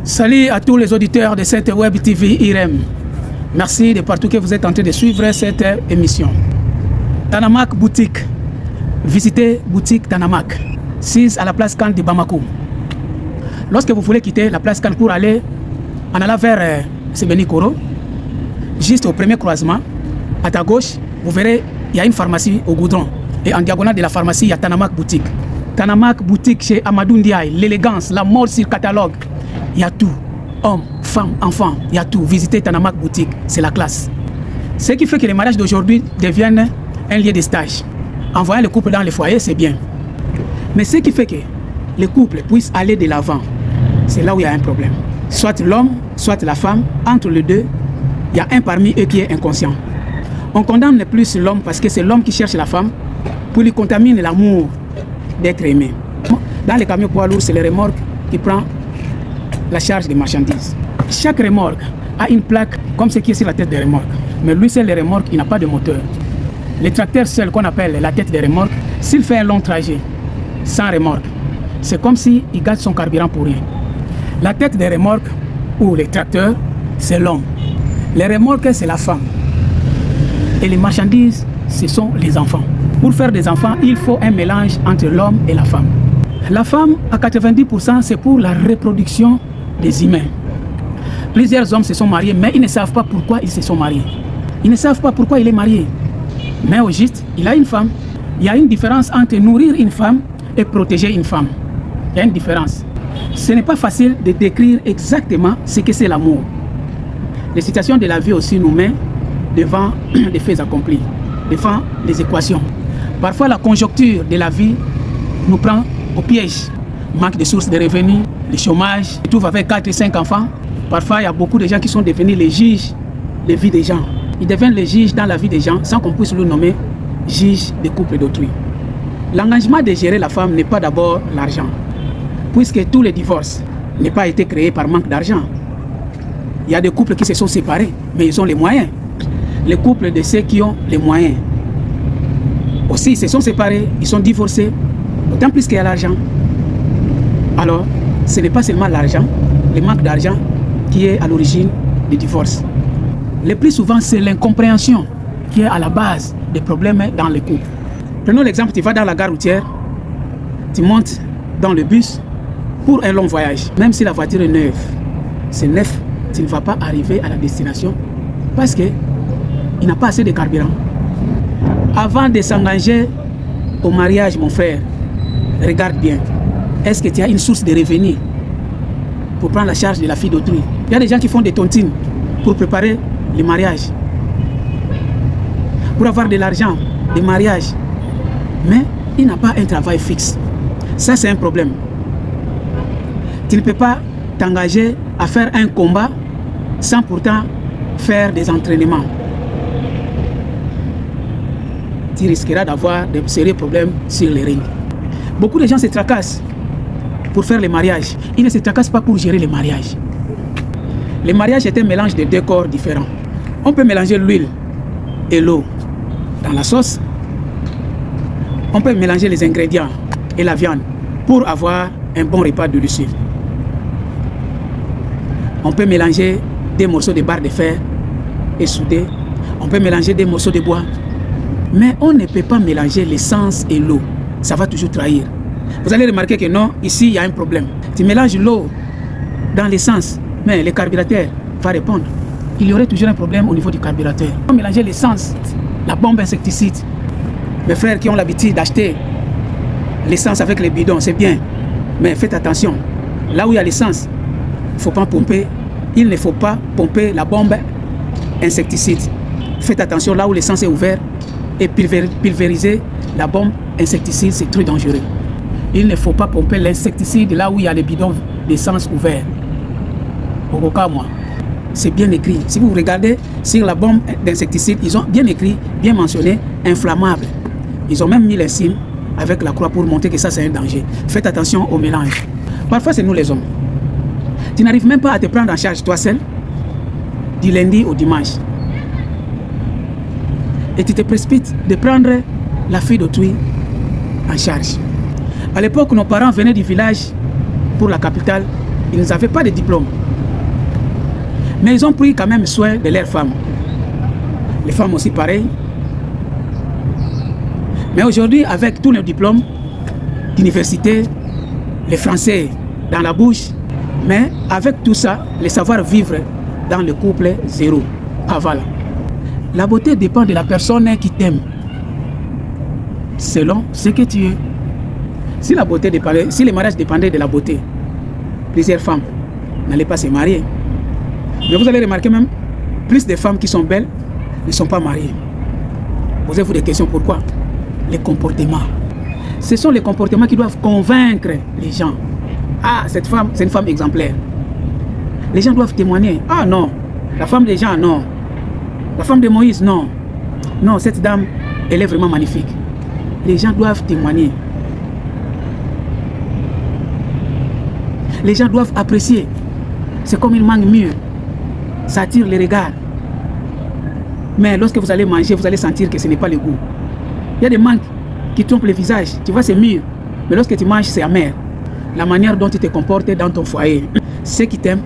Salut à tous les auditeurs de cette Web TV IREM. Merci de partout que vous êtes en train de suivre cette émission. Tanamak Boutique. Visitez Boutique Tanamak, 6 à la place Khan de Bamako. Lorsque vous voulez quitter la place Khan pour aller en allant vers Sebenikoro, juste au premier croisement, à ta gauche, vous verrez, il y a une pharmacie au goudron. Et en diagonale de la pharmacie, il y a Tanamak Boutique. Tanamak Boutique chez Amadou Ndiaye, l'élégance, la mode sur catalogue. Il y a tout. Hommes, femmes, enfants, il y a tout. Visitez Tanamak Boutique, c'est la classe. Ce qui fait que les mariages d'aujourd'hui deviennent un lieu de stage. Envoyer le couple dans les foyers, c'est bien. Mais ce qui fait que les couples puissent aller de l'avant, c'est là où il y a un problème. Soit l'homme, soit la femme, entre les deux, il y a un parmi eux qui est inconscient. On condamne plus l'homme parce que c'est l'homme qui cherche la femme pour lui contaminer l'amour d'être aimé. Dans les camions poids lourds, c'est le remorque qui prend la charge des marchandises. Chaque remorque a une plaque comme ce qui est sur la tête des remorques. Mais lui, c'est le remorque, il n'a pas de moteur. Le tracteur seul qu'on appelle la tête des remorques, s'il fait un long trajet sans remorque, c'est comme s'il gâte son carburant pour rien. La tête des remorques ou les tracteurs, c'est l'homme. Les remorques, c'est la femme. Et les marchandises, ce sont les enfants. Pour faire des enfants, il faut un mélange entre l'homme et la femme. La femme, à 90%, c'est pour la reproduction des humains. Plusieurs hommes se sont mariés, mais ils ne savent pas pourquoi ils se sont mariés. Ils ne savent pas pourquoi il est marié. Mais au juste, il a une femme. Il y a une différence entre nourrir une femme et protéger une femme. Il y a une différence. Ce n'est pas facile de décrire exactement ce que c'est l'amour. Les situations de la vie aussi nous mettent devant les faits accomplis, devant les équations. Parfois, la conjoncture de la vie nous prend au piège. Manque de sources de revenus, le chômage, tout va avec 4 et 5 enfants. Parfois, il y a beaucoup de gens qui sont devenus les juges de la vie des gens. Ils deviennent les juges dans la vie des gens sans qu'on puisse le nommer juge des couples d'autrui. L'engagement de gérer la femme n'est pas d'abord l'argent, puisque tous les divorces n'ont pas été créés par manque d'argent. Il y a des couples qui se sont séparés, mais ils ont les moyens. Les couples de ceux qui ont les moyens aussi ils se sont séparés, ils sont divorcés, autant plus qu'il y a l'argent. Alors, ce n'est pas seulement l'argent, le manque d'argent qui est à l'origine du divorce. Le plus souvent, c'est l'incompréhension qui est à la base des problèmes dans les couples. Prenons l'exemple, tu vas dans la gare routière, tu montes dans le bus pour un long voyage. Même si la voiture est neuve, c'est neuf, tu ne vas pas arriver à la destination parce qu'il n'a pas assez de carburant. Avant de s'engager au mariage, mon frère, regarde bien. Est-ce que tu as une source de revenus pour prendre la charge de la fille d'autrui? Il y a des gens qui font des tontines pour préparer le mariage, pour avoir de l'argent, des mariages. Mais il n'a pas un travail fixe. Ça, c'est un problème. Tu ne peux pas t'engager à faire un combat sans pourtant faire des entraînements. Tu risqueras d'avoir de sérieux problèmes sur les rings. Beaucoup de gens se tracassent pour faire les mariages. Ils ne se tracassent pas pour gérer les mariages. Le mariage est un mélange de deux corps différents. On peut mélanger l'huile et l'eau dans la sauce. On peut mélanger les ingrédients et la viande pour avoir un bon repas délicieux. On peut mélanger des morceaux de barre de fer et souder. On peut mélanger des morceaux de bois. Mais on ne peut pas mélanger l'essence et l'eau. Ça va toujours trahir. Vous allez remarquer que non, ici il y a un problème. Tu mélanges l'eau dans l'essence, mais le carburateur va répondre. Il y aurait toujours un problème au niveau du carburateur. On peut mélanger l'essence, la bombe insecticide. Mes frères qui ont l'habitude d'acheter l'essence avec les bidons, c'est bien. Mais faites attention. Là où il y a l'essence, il ne faut pas pomper. Il ne faut pas pomper la bombe insecticide. Faites attention là où l'essence est ouverte. Et pulvériser la bombe insecticide, c'est très dangereux. Il ne faut pas pomper l'insecticide là où il y a les bidons d'essence ouverts. Au cas moi, c'est bien écrit. Si vous regardez sur la bombe d'insecticide, ils ont bien écrit, bien mentionné, inflammable. Ils ont même mis les signes avec la croix pour montrer que ça c'est un danger. Faites attention au mélange. Parfois c'est nous les hommes. Tu n'arrives même pas à te prendre en charge toi seul, du lundi au dimanche. Et tu te précipites de prendre la fille d'autrui en charge. À l'époque, nos parents venaient du village pour la capitale Ils n'avaient pas de diplôme. Mais ils ont pris quand même soin de leurs femmes. Les femmes aussi pareil. Mais aujourd'hui, avec tous les diplômes d'université, les Français dans la bouche, mais avec tout ça, le savoir-vivre dans le couple zéro. Ah voilà. La beauté dépend de la personne qui t'aime, selon ce que tu es. Si la beauté dépendait, si le mariage dépendait de la beauté, plusieurs femmes n'allaient pas se marier. Mais vous allez remarquer même, plus de femmes qui sont belles ne sont pas mariées. Posez-vous des questions, pourquoi? Les comportements. Ce sont les comportements qui doivent convaincre les gens. Ah, cette femme, c'est une femme exemplaire. Les gens doivent témoigner. Ah non, la femme des gens, non. La femme de Moïse, non. Non, cette dame, elle est vraiment magnifique. Les gens doivent témoigner. Les gens doivent apprécier. C'est comme une mangue mûre. Ça attire les regards. Mais lorsque vous allez manger, vous allez sentir que ce n'est pas le goût. Il y a des mangues qui trompent le visage. Tu vois, c'est mûr. Mais lorsque tu manges, c'est amer. La manière dont tu te comportes dans ton foyer. Ceux qui t'aiment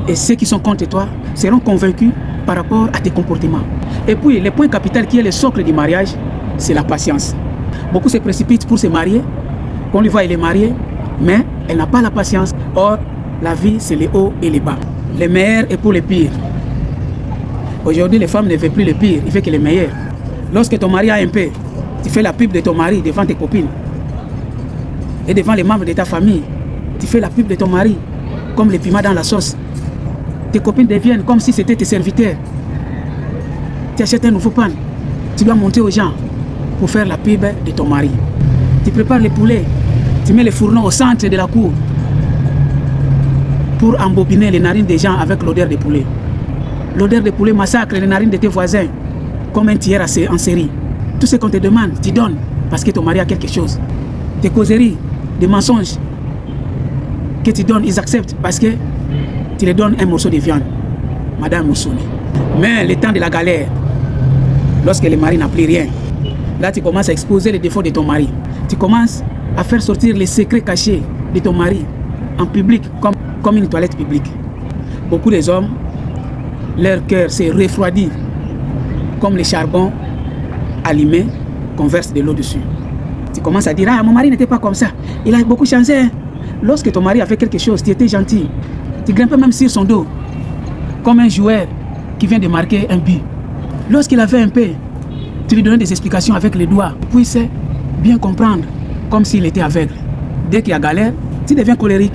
et ceux qui sont contre toi seront convaincus par rapport à tes comportements. Et puis, le point capital qui est le socle du mariage, c'est la patience. Beaucoup se précipitent pour se marier. Qu'on lui voit, il est marié, mais elle n'a pas la patience. Or, la vie, c'est les hauts et les bas. Le meilleur est pour les pires. Aujourd'hui, les femmes ne veulent plus les pires, il veut que les meilleurs. Lorsque ton mari a un peu, tu fais la pub de ton mari devant tes copines. Et devant les membres de ta famille, tu fais la pub de ton mari, comme les piments dans la sauce. Tes copines deviennent comme si c'était tes serviteurs. Tu achètes un nouveau pan, tu dois monter aux gens pour faire la pub de ton mari. Tu prépares les poulets, tu mets les fourneaux au centre de la cour pour embobiner les narines des gens avec l'odeur des poulets. L'odeur des poulets massacre les narines de tes voisins comme un tiers en série. Tout ce qu'on te demande, tu donnes parce que ton mari a quelque chose. Tes causeries, des mensonges que tu donnes, ils acceptent parce que tu les donnes un morceau de viande. Madame Moussouni. Mais le temps de la galère, lorsque le mari n'a plus rien, là tu commences à exposer les défauts de ton mari. Tu commences à faire sortir les secrets cachés de ton mari en public, comme une toilette publique. Beaucoup des hommes, leur cœur s'est refroidi comme les charbons allumés qu'on verse de l'eau dessus. Tu commences à dire, ah, mon mari n'était pas comme ça, il a beaucoup changé. Lorsque ton mari a fait quelque chose, tu étais gentil. Tu grimpais même sur son dos, comme un joueur qui vient de marquer un but. Lorsqu'il a fait un peu, tu lui donnais des explications avec les doigts. Il puisse bien comprendre, comme s'il était aveugle. Dès qu'il y a galère, tu deviens colérique.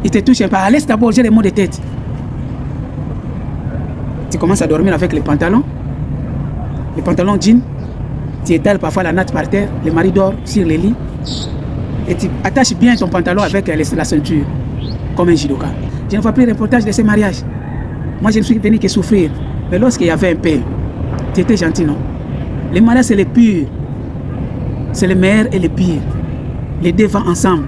Il te touche un peu. Laisse d'abord, j'ai les maux de tête. Tu commences à dormir avec les pantalons jeans. Tu étales parfois la natte par terre. Le mari dort sur les lits. Et tu attaches bien ton pantalon avec la ceinture, comme un judoka. Je ne vois plus le reportage de ces mariages. Moi, je ne suis venu que souffrir. Mais lorsqu'il y avait un père, tu étais gentil, non? Les mariages, c'est les purs. C'est le meilleur et le pire. Les deux vont ensemble.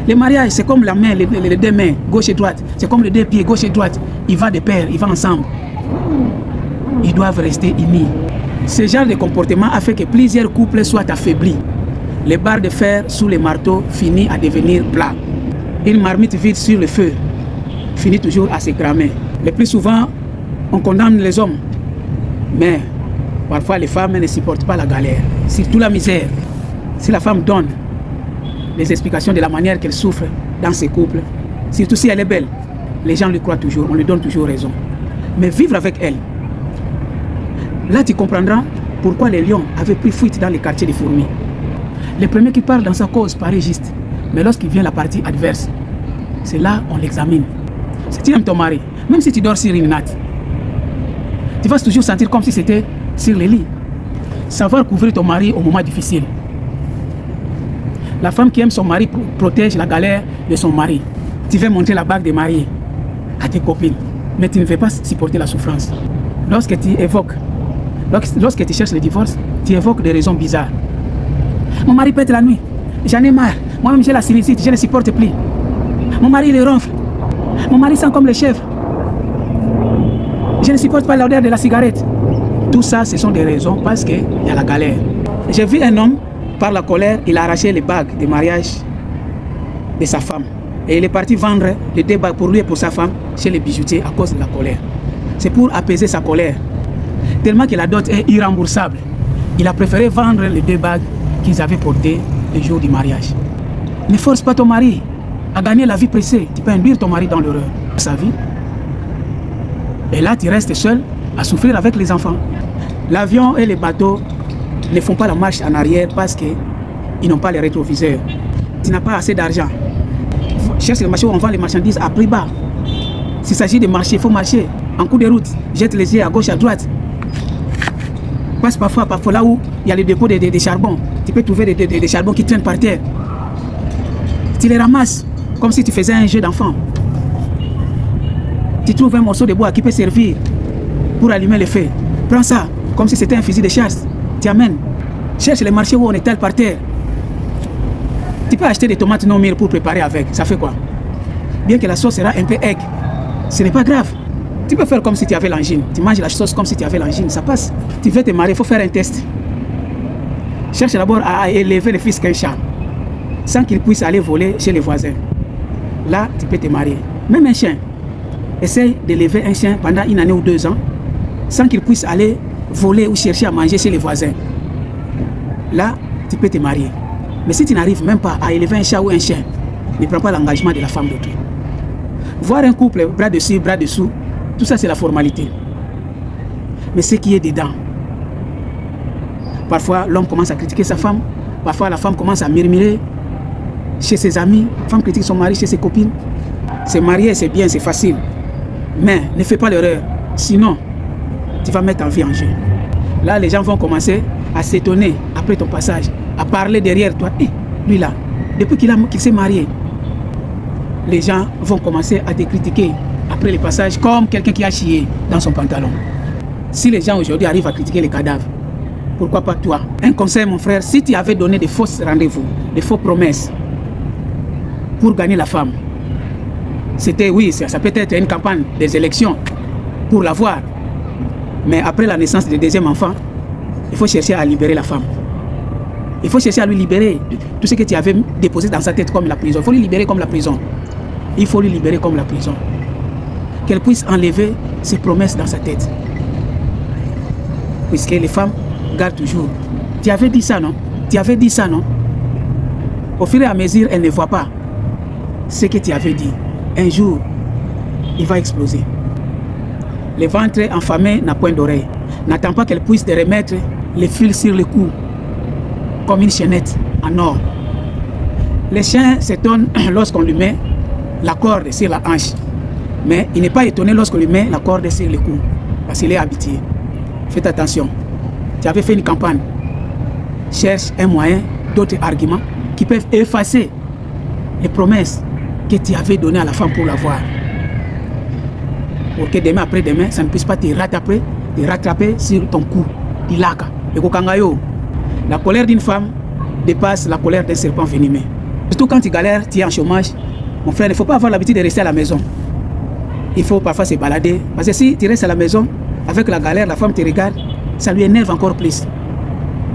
Les mariages, c'est comme la main, les deux mains, gauche et droite. C'est comme les deux pieds, gauche et droite. Ils vont de pair, ils vont ensemble. Ils doivent rester unis. Ce genre de comportement a fait que plusieurs couples soient affaiblis. Les barres de fer sous les marteaux finissent à devenir plats. Une marmite vide sur le feu finit toujours à se cramer. Le plus souvent, on condamne les hommes. Mais parfois, les femmes ne supportent pas la galère, surtout la misère. Si la femme donne les explications de la manière qu'elle souffre dans ses couples, surtout si elle est belle, les gens lui croient toujours, on lui donne toujours raison. Mais vivre avec elle, là tu comprendras pourquoi les lions avaient pris fuite dans les quartiers des fourmis. Le premier qui parle dans sa cause paraît juste, mais lorsqu'il vient la partie adverse, c'est là on l'examine. Si tu aimes ton mari, même si tu dors sur une natte, tu vas toujours sentir comme si c'était sur le lit. Savoir couvrir ton mari au moment difficile. La femme qui aime son mari protège la galère de son mari. Tu veux montrer la bague de mariée à tes copines, mais tu ne veux pas supporter la souffrance. Lorsque tu cherches le divorce, tu évoques des raisons bizarres. Mon mari pète la nuit, j'en ai marre. Moi-même j'ai la sinusite, je ne supporte plus. Mon mari il ronfle. Mon mari sent comme les chèvres. Je ne supporte pas l'odeur de la cigarette. Tout ça, ce sont des raisons parce qu'il y a la galère. J'ai vu un homme, par la colère, il a arraché les bagues de mariage de sa femme. Et il est parti vendre les 2 bagues pour lui et pour sa femme chez les bijoutiers à cause de la colère. C'est pour apaiser sa colère. Tellement que la dot est irremboursable, il a préféré vendre les 2 bagues qu'ils avaient portées le jour du mariage. Ne force pas ton mari à gagner la vie pressée. Tu peux induire ton mari dans l'erreur de sa vie. Et là, tu restes seul à souffrir avec les enfants. L'avion et les bateaux ne font pas la marche en arrière parce qu'ils n'ont pas les rétroviseurs. Tu n'as pas assez d'argent. Cherche le marché où on vend les marchandises à prix bas. S'il s'agit de marcher, il faut marcher. En cours de route, jette les yeux à gauche, à droite. Passe parfois là où il y a les dépôts de charbon. Tu peux trouver des charbons qui traînent par terre. Tu les ramasses comme si tu faisais un jeu d'enfant. Tu trouves un morceau de bois qui peut servir pour allumer le feu. Prends ça comme si c'était un fusil de chasse. Tu amènes. Cherche les marchés où on étale par terre. Tu peux acheter des tomates non mûres pour préparer avec. Ça fait quoi? Bien que la sauce sera un peu aigre, ce n'est pas grave. Tu peux faire comme si tu avais l'angine. Tu manges la sauce comme si tu avais l'angine. Ça passe. Tu veux te marier, il faut faire un test. Cherche d'abord à élever le fils qu'un chat, sans qu'il puisse aller voler chez les voisins. Là, tu peux te marier. Même un chien. Essaye d'élever un chien pendant 1 année ou 2 ans, sans qu'il puisse aller voler ou chercher à manger chez les voisins. Là, tu peux te marier. Mais si tu n'arrives même pas à élever un chat ou un chien, ne prends pas l'engagement de la femme d'autrui. Voir un couple, bras dessus, bras dessous, tout ça c'est la formalité. Mais ce qui est dedans, parfois l'homme commence à critiquer sa femme, parfois la femme commence à murmurer chez ses amis, la femme critique son mari chez ses copines. Se marier c'est bien, c'est facile. Mais ne fais pas l'erreur, sinon tu vas mettre ta vie en jeu. Là les gens vont commencer à s'étonner après ton passage, à parler derrière toi. Et lui là, depuis qu'il s'est marié, les gens vont commencer à te critiquer après le passage comme quelqu'un qui a chié dans son pantalon. Si les gens aujourd'hui arrivent à critiquer les cadavres, pourquoi pas toi? Un conseil mon frère, si tu avais donné des fausses rendez-vous, des fausses promesses pour gagner la femme, c'était oui, ça peut être une campagne des élections pour l'avoir. Mais après la naissance du 2e enfant, il faut chercher à libérer la femme. Il faut chercher à lui libérer tout ce que tu avais déposé dans sa tête comme la prison. Il faut lui libérer comme la prison. Il faut lui libérer comme la prison. Qu'elle puisse enlever ses promesses dans sa tête. Puisque les femmes gardent toujours. Tu avais dit ça, non? Tu avais dit ça, non? Au fur et à mesure, elle ne voit pas ce que tu avais dit. Un jour, il va exploser. Le ventre enfamé n'a point d'oreille. N'attends pas qu'elle puisse te remettre les fils sur le cou, comme une chaînette en or. Le chien s'étonne lorsqu'on lui met la corde sur la hanche. Mais il n'est pas étonné lorsqu'on lui met la corde sur le cou, parce qu'il est habitué. Faites attention. Tu avais fait une campagne. Cherche un moyen, d'autres arguments qui peuvent effacer les promesses que tu avais données à la femme pour l'avoir. Pour que demain après demain, ça ne puisse pas te rattraper sur ton cou. La colère d'une femme dépasse la colère d'un serpent venimeux. Surtout quand tu galères, tu es en chômage. Mon frère, il ne faut pas avoir l'habitude de rester à la maison. Il faut parfois se balader. Parce que si tu restes à la maison, avec la galère, la femme te regarde, ça lui énerve encore plus.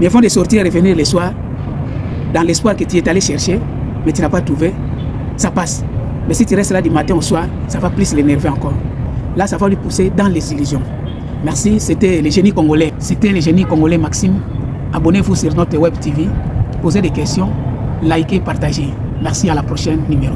Mais avant de sortir et revenir le soir, dans l'espoir que tu es allé chercher, mais tu n'as pas trouvé, ça passe. Mais si tu restes là du matin au soir, ça va plus l'énerver encore. Là, ça va lui pousser dans les illusions. Merci, c'était le génie congolais. C'était le génie congolais Maxime. Abonnez-vous sur notre web TV, posez des questions, likez, partagez. Merci, à la prochaine numéro.